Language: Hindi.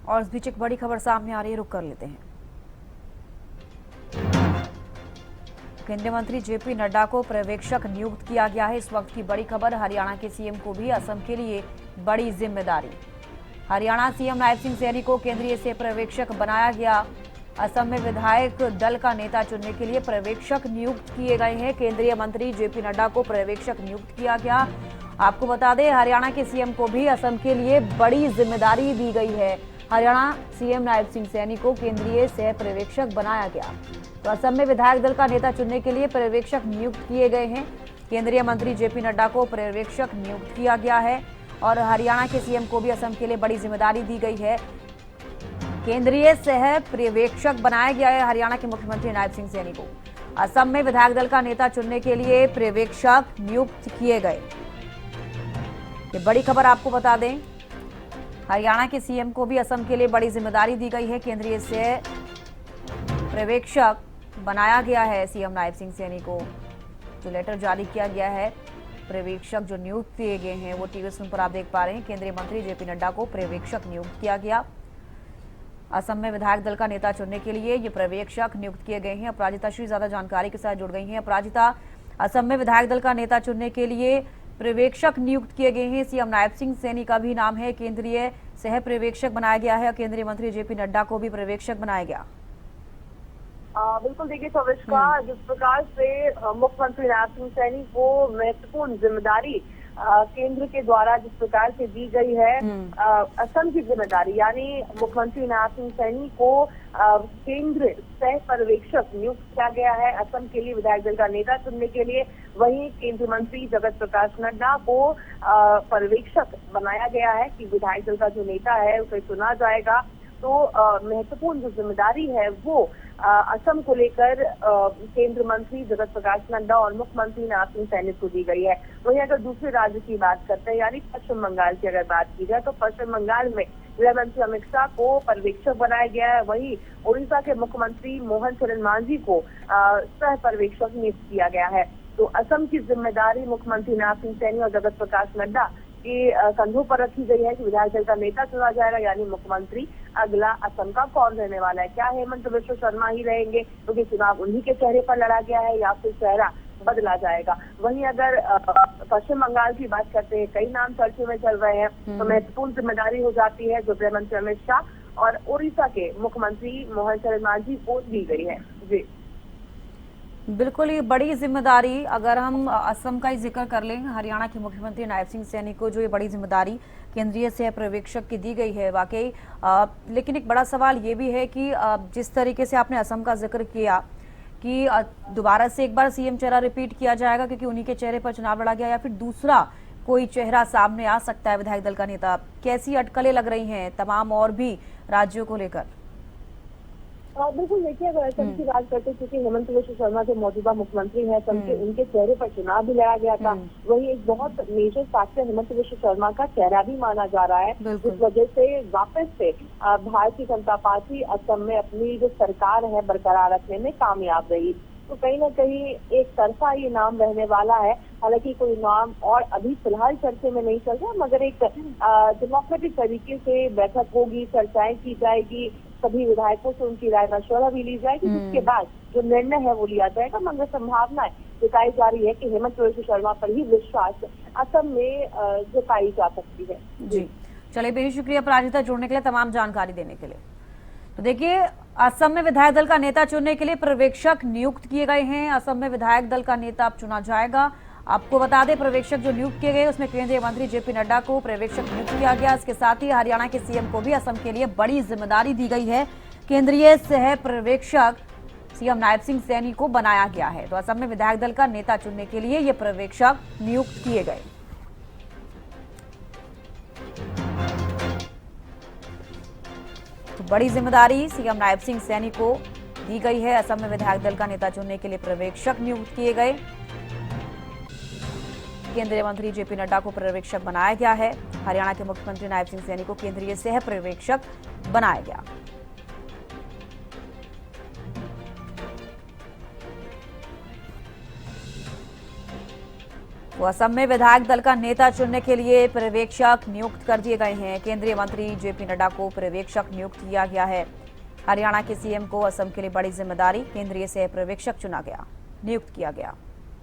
और इस बीच एक बड़ी खबर सामने आ रही है, रुक कर लेते हैं। केंद्रीय मंत्री जेपी नड्डा को पर्यवेक्षक नियुक्त किया गया है। इस वक्त की बड़ी खबर, हरियाणा के सीएम को भी असम के लिए बड़ी जिम्मेदारी। हरियाणा सीएम नायब सिंह सैनी को केंद्रीय से पर्यवेक्षक बनाया गया। असम में विधायक दल का नेता चुनने के लिए पर्यवेक्षक नियुक्त किए गए हैं। केंद्रीय मंत्री जेपी नड्डा को पर्यवेक्षक नियुक्त किया गया। आपको बता दें, हरियाणा के सीएम को भी असम के लिए बड़ी जिम्मेदारी दी गई है। हरियाणा सीएम नायब सिंह सैनी को केंद्रीय सह पर्यवेक्षक बनाया गया। तो असम में विधायक दल का नेता चुनने के लिए पर्यवेक्षक नियुक्त किए गए हैं। केंद्रीय मंत्री जेपी नड्डा को पर्यवेक्षक नियुक्त किया गया है और हरियाणा के सीएम को भी असम के लिए बड़ी जिम्मेदारी दी गई है। केंद्रीय सह पर्यवेक्षक बनाया गया है हरियाणा के मुख्यमंत्री नायब सिंह सैनी को। असम में विधायक दल का नेता चुनने के लिए पर्यवेक्षक नियुक्त किए गए। ये बड़ी खबर आपको बता दें, हरियाणा के सीएम को भी असम के लिए बड़ी जिम्मेदारी दी गई है। केंद्रीय से पर्यवेक्षक बनाया गया है सीएम नायब सिंह सैनी को। जो लेटर जारी किया गया है, पर्यवेक्षक जो नियुक्त किए गए हैं वो टीवी स्क्रीन पर आप देख पा रहे हैं। केंद्रीय मंत्री जेपी नड्डा को पर्यवेक्षक नियुक्त किया गया। असम में विधायक दल का नेता चुनने के लिए ये पर्यवेक्षक नियुक्त किए गए हैं। अपराजिता श्री ज्यादा जानकारी के साथ जुड़ गई हैं। अपराजिता, असम में विधायक दल का नेता चुनने के लिए पर्यवेक्षक नियुक्त किए गए हैं। सीएम नायब सिंह सैनी का भी नाम है, केंद्रीय सह पर्यवेक्षक बनाया गया है और केंद्रीय मंत्री जेपी नड्डा को भी पर्यवेक्षक बनाया गया। बिल्कुल, देखिए सविष्का, जिस प्रकार से मुख्यमंत्री नायब सिंह सैनी को महत्वपूर्ण जिम्मेदारी केंद्र के द्वारा जिस प्रकार से दी गई है, असम की जिम्मेदारी, यानी मुख्यमंत्री नायब सिंह सैनी को केंद्र सह पर्यवेक्षक नियुक्त किया गया है असम के लिए विधायक दल का नेता चुनने के लिए। वहीं केंद्रीय मंत्री जगत प्रकाश नड्डा को पर्यवेक्षक बनाया गया है कि विधायक दल का जो नेता है उसे चुना जाएगा। तो महत्वपूर्ण जो जिम्मेदारी है वो असम को लेकर केंद्रीय मंत्री जगत प्रकाश नड्डा और मुख्यमंत्री नायब सिंह सैनी को दी गई है। वहीं अगर दूसरे राज्य की बात करते हैं, यानी पश्चिम बंगाल की अगर बात की जाए, तो पश्चिम बंगाल में गृह मंत्री अमित शाह को पर्यवेक्षक बनाया गया है। वहीं उड़ीसा के मुख्यमंत्री मोहन चरण मांझी को सह पर्यवेक्षक नियुक्त किया गया है। तो असम की जिम्मेदारी मुख्यमंत्री नायब सिंह सैनी और जगत प्रकाश नड्डा के कंधों पर रखी गई है कि विधायक दल का नेता चुना जाएगा, यानी मुख्यमंत्री अगला असम का कौन रहने वाला है। क्या हेमंत बिश्व शर्मा ही रहेंगे क्योंकि चुनाव उन्हीं के चेहरे पर लड़ा गया है, या फिर चेहरा बदला जाएगा। वहीं अगर पश्चिम बंगाल की बात करते हैं, कई नाम चर्चे में चल रहे हैं, तो महत्वपूर्ण जिम्मेदारी हो जाती है जो गृह मंत्री अमित शाह और उड़ीसा के मुख्यमंत्री मोहन चरण मांझी को दी गई है। जी बिल्कुल, ये बड़ी जिम्मेदारी, अगर हम असम का ही जिक्र कर लें, हरियाणा के मुख्यमंत्री नायब सिंह सैनी को जो ये बड़ी जिम्मेदारी केंद्रीय सह पर्यवेक्षक की दी गई है, वाकई लेकिन एक बड़ा सवाल ये भी है कि जिस तरीके से आपने असम का जिक्र किया कि दोबारा से एक बार सीएम चेहरा रिपीट किया जाएगा क्योंकि उन्हीं के चेहरे पर चुनाव लड़ा गया, या फिर दूसरा कोई चेहरा सामने आ सकता है विधायक दल का नेता। कैसी अटकलें लग रही हैं तमाम और भी राज्यों को लेकर? बिल्कुल, देखिए अगर असम की बात करते हैं, क्योंकि हेमंत बिश्व शर्मा जो मौजूदा मुख्यमंत्री हैं असम के, उनके चेहरे पर चुनाव भी लड़ा गया था। वही एक बहुत मेजर फैक्टर हेमंत बिश्व शर्मा का चेहरा भी माना जा रहा है, जिस वजह से वापस से भारतीय जनता पार्टी असम में अपनी जो सरकार है बरकरार रखने में कामयाब रही। तो कहीं ना कहीं एक तरफा ये नाम रहने वाला है। हालांकि कोई नाम और अभी फिलहाल चर्चे में नहीं चल रहा, मगर एक डेमोक्रेटिक तरीके से बैठक होगी, चर्चाएं की जाएगी, सभी विधायकों से उनकी राय मशवरा भी ली जाएगी, जिसके बाद जो निर्णय है वो लिया जाएगा। मगर संभावनाएं जताई जा रही है कि हेमंत बिश्व शर्मा पर ही विश्वास असम में जताई जा सकती है। जी चलिए, बेहद शुक्रिया अपराजिता जुड़ने के लिए, तमाम जानकारी देने के लिए। तो देखिए, असम में विधायक दल का नेता चुनने के लिए पर्यवेक्षक नियुक्त किए गए हैं। असम में विधायक दल का नेता अब चुना जाएगा। आपको बता दें, पर्यवेक्षक जो नियुक्त किए गए उसमें केंद्रीय मंत्री जेपी नड्डा को पर्यवेक्षक नियुक्त किया गया। इसके साथ ही हरियाणा के सीएम को भी असम के लिए बड़ी जिम्मेदारी दी गई है। केंद्रीय सह पर्यवेक्षक सीएम नायब सिंह सैनी को बनाया गया है। तो असम में विधायक दल का नेता चुनने के लिए ये पर्यवेक्षक नियुक्त किए गए। तो बड़ी जिम्मेदारी सीएम नायब सिंह सैनी को दी गई है। असम में विधायक दल का नेता चुनने के लिए पर्यवेक्षक नियुक्त किए गए। केंद्रीय मंत्री जेपी नड्डा को पर्यवेक्षक बनाया गया है। हरियाणा के मुख्यमंत्री नायब सिंह सैनी को केंद्रीय सह पर्यवेक्षक बनाया गया। तो असम में विधायक दल का नेता चुनने के लिए पर्यवेक्षक नियुक्त कर दिए गए हैं। केंद्रीय मंत्री जेपी नड्डा को पर्यवेक्षक नियुक्त किया गया है। हरियाणा के सीएम को असम के लिए बड़ी जिम्मेदारी, केंद्रीय सह पर्यवेक्षक चुना गया, नियुक्त किया गया।